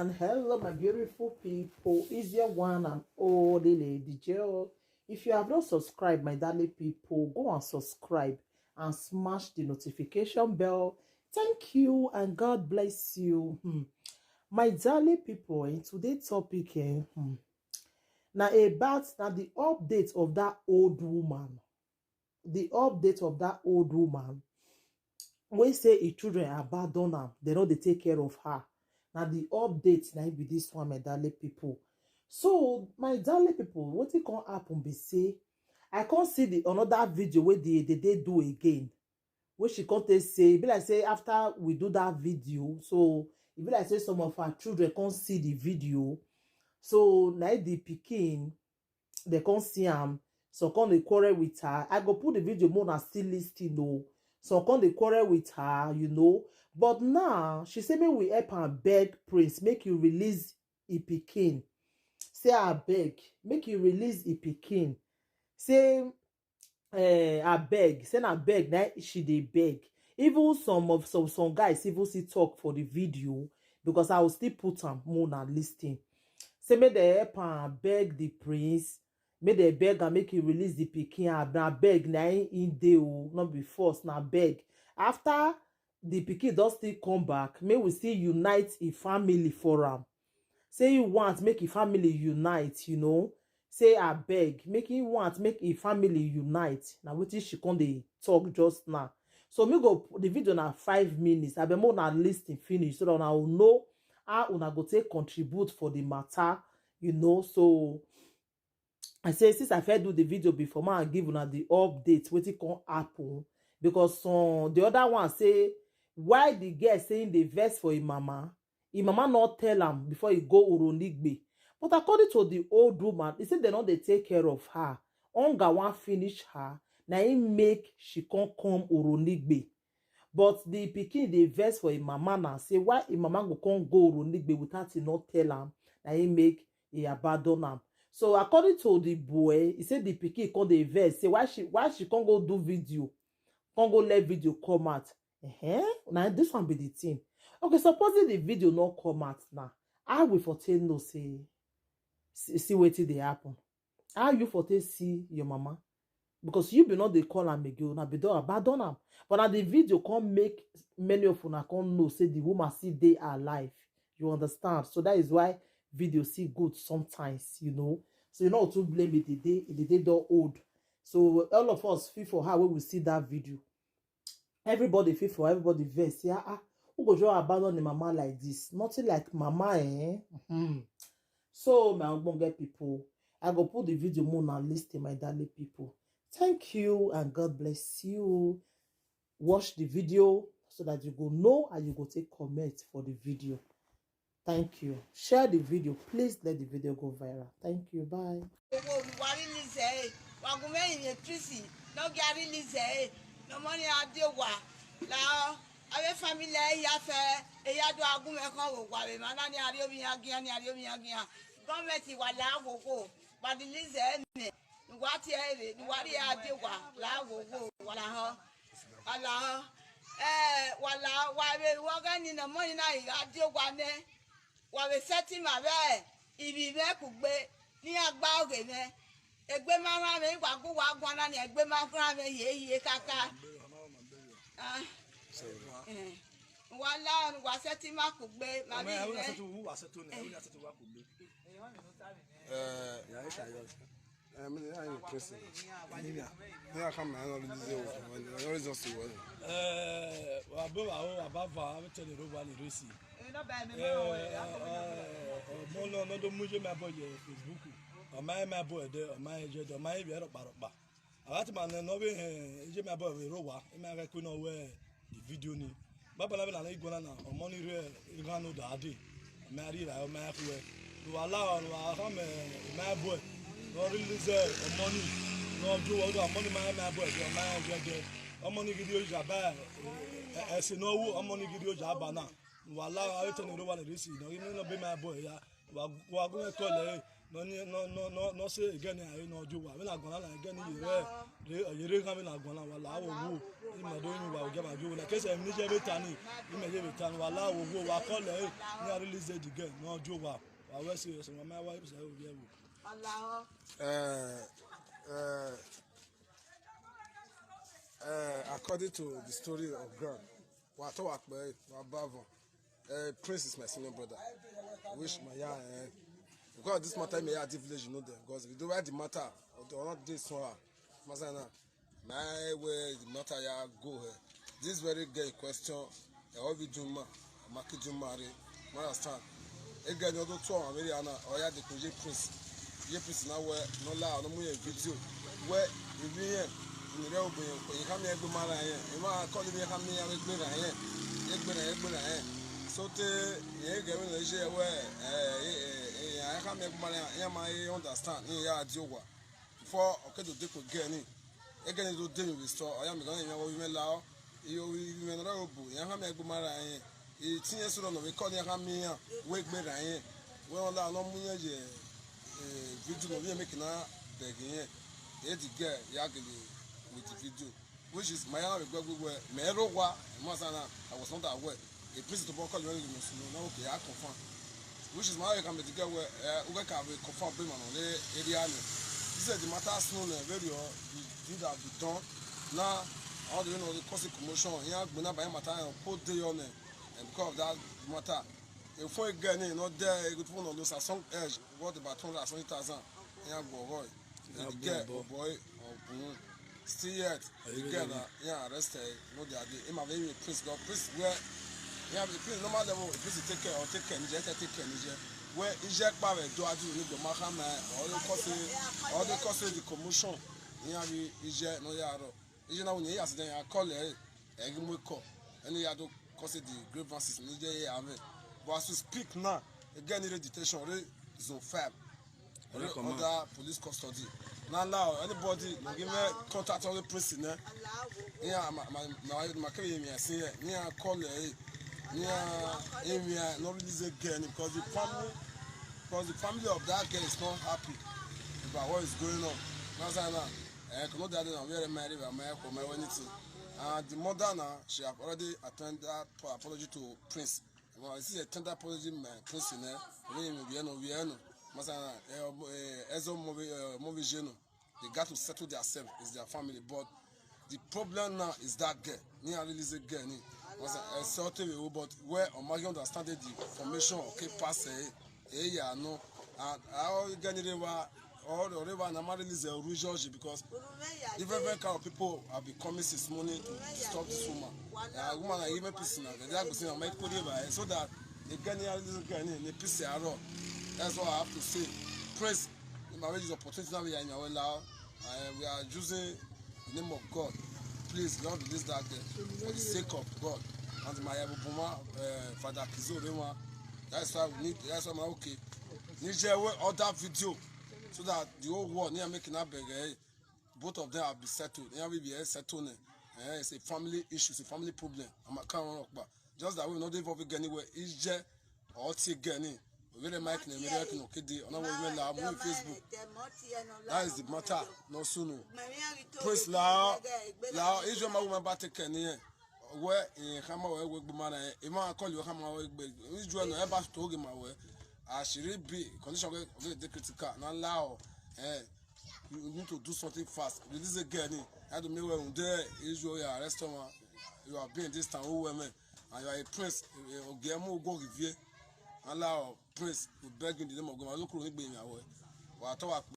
And hello my beautiful people, is your one and only Lady Jill. If you have not subscribed, my darling people, go and subscribe and smash the notification bell. Thank you and God bless you. My darling people, in today's topic now about the update of that old woman. The update of that old woman. When say her children abandon her, they know they take care of her. Now the update now be this one, my darling people. So my darling people, what it can happen be say I can't see the another video where they do again. Where she can't say, be like say after we do that video, so it be like say some of our children can't see the video. So now the pikin they can't see him. So come they quarrel with her. I go put the video more than still listing though. So come they quarrel with her, you know. But now she say me we help and beg Prince make you release a pikin. Say I beg, make you release a pikin. Say I beg, say I beg, now she dey beg. Even some guys even see talk for the video because I will still put them more than listing. Say make they help and beg the Prince. Make they beg and make you release the pikin. Na beg na in dey o, not be force, na beg. After the pikin don still come back, may we still unite a family for am. Say you want make a family unite, you know. Say I beg, make you want make a family unite. Now wetin she come dey talk just now. So me go the video na 5 minutes. I be more na listing finish so that una will know how una go take contribute for the matter, you know. So I say since I first do the video before, man, I give una the update wetin can happen because the other one say why the girl saying the verse for him mama not tell am before he go Uronigbe. But according to the old woman, he said they know they take care of her. Hunger wan finish her. Now he make she come Uronigbe. But the pikin the verse for him mama now say why him mama go come go Uronigbe without he not tell am. Now he make he abandon am. So according to the boy, he said the pikin come the verse say why she can't go do video, can't go let video come out. Now this one be the thing. Okay, supposing the video not come out now, how we for tell no say see wetin dey happen? How you for tell see your mama? Because you be not dey call am again, na be don abandon am. But now the video can't make many of una can't know say the woman see they are alive. You understand? So that is why video see good sometimes, you know. So you know to blame it the day don't old. So all of us feel for her when we see that video. Everybody feel for everybody verse. Yeah, who go just abandon the mama like this? Nothing like mama, So my ogbonge people, I go put the video more on list my darling people. Thank you and God bless you. Watch the video so that you go know and you go take comment for the video. Thank you. Share the video. Please let the video go viral. Thank you. Bye. No money I do what now. I have family yafe e ya do agun me kan wo wa be mana ni ari omi agian ni ari omi agian government wa la wo but the lize me what here ni wari ade wa la wo wala ho ala wala wa be wo ga ni na money na ade wa ne wa be setting ma be ibi be ku gbe ni agba oge me egbe mara me gwa ku wa gwa na ni egbe mara me ye kaka wala wa seti ma ku gbe ma mi we set to wa set to ne we set to wa ku gbe ya isha yo me ya in press ni ya come na no dize o no reason si wo wa bo wa ba va we tell the road one resi mo no do mu je ma bo je Facebook o ma bo de o ma je do ma bi ero pa awati man no be je ma bo we ro wa e ma ga ku no we the video ni baba na be na igona na o money re igano da ade ma ri ra o ma ku we do ala on wa ha me ma bo no release o money no do o do money ma bo o ma je o money video ja ba e se no wo o money video ja ba na wala ayo tene ro wa le si no ni no be ma bo ya wa go ko le no say again I no do wa. We na gona na again yere kan we na gona wa la wo wo. I do ni wa get ma do na case em ni je betani. I me je betani wa la wo wo wa call e ni release it again no do wa. Wa we say so my wife say we be. Allah. According to the story of Grand, Prince is my senior brother. I wish my because this matter may have village, you know them. Because if you do write the matter, or not this one, Masana, my way the matter ya go here. This very gay question, all we do market you marry, understand? Again, you don't talk, very Anna, or ya the Prince. Ye Prince now where no law, no more video. Where you be here. You come here, you might call me, come here, so you get in the share where I can't make money. I understand. Yeah, Jowa. Before okay to take again. Again, to deal with store. I am going to women law. You will know. You have make money. It's in so long. We call you come here. Wake me. Well, now no money. Video we making now. Begging. It's the girl. Yagli. With the video, which is my other where Merowa and Masana, I was not aware. A principal called me, no, okay, I confirm. Which is my other coming together where Ugaka will confirm payment on the area. He said the matter soon very did have been done. Now, all the cost commotion, here, when I buy matter and put the on it, and because of that matter, if we get in, not there, good phone on those are some edge, what about 220,000? Yeah, boy, the girl, boy, or still yet, together, yeah, arrested. No, they are the my baby Prince. God, Prince, where yeah, the Prince, no matter what, Prince take care or take care, take care, where inject power, do I do the Mahama, all the cause the commotion, yeah, we inject no yard. You know, when you ask them, I call it, I give me a call, and you have to cause the grievances in the day. But as we speak now, again, the detention, zone 5, other police custody. Now allow anybody no give me contact on the prison. Yeah, my carry me say near call near area not release again because the family of that girl is not happy about what is going on. Now cannot that I'm very married by my anything. And the mother now she have already attended apology to Prince. Well, this is a tender apology Prince in there. We Masana, they got to settle themselves, it's their family. But the problem now is that girl. Near release a girl. But where Omagi understanding the formation, okay, pass yeah, no. And I get it all the river and I'm release a rouge because different kind of people have been coming this morning to stop this woman. A woman I even pissing out. They are going to make so that they get near this girl in the piece. That's what I have to say. Praise in my wages opportunity now we are in our law. We are using the name of God. Please, Lord, release that there for the sake of God. And my Buma, Father Kizo, that's why we need, that's why I'm okay. Niger other video so that the whole world near making up both of them have been settled. Near we be settled. It's a family issue, it's a family problem. I'm a can't rock just that we're not involved anywhere. It's just all again. Very Mike and American Okidi on our Facebook. That is the matter, no sooner. Praise Lao, Israel, my woman, but take care. Where in Hammer work man, if I call you Hammer, Israel, no ever told him my way. I should be condition of the critical, not allow. You need to do something fast. This is again. I don't know when there Israel, restaurant, you are being this time, women, and you are a prince, Guillermo go with you. Allow Prince to beg in the name of God. Look, we're talking.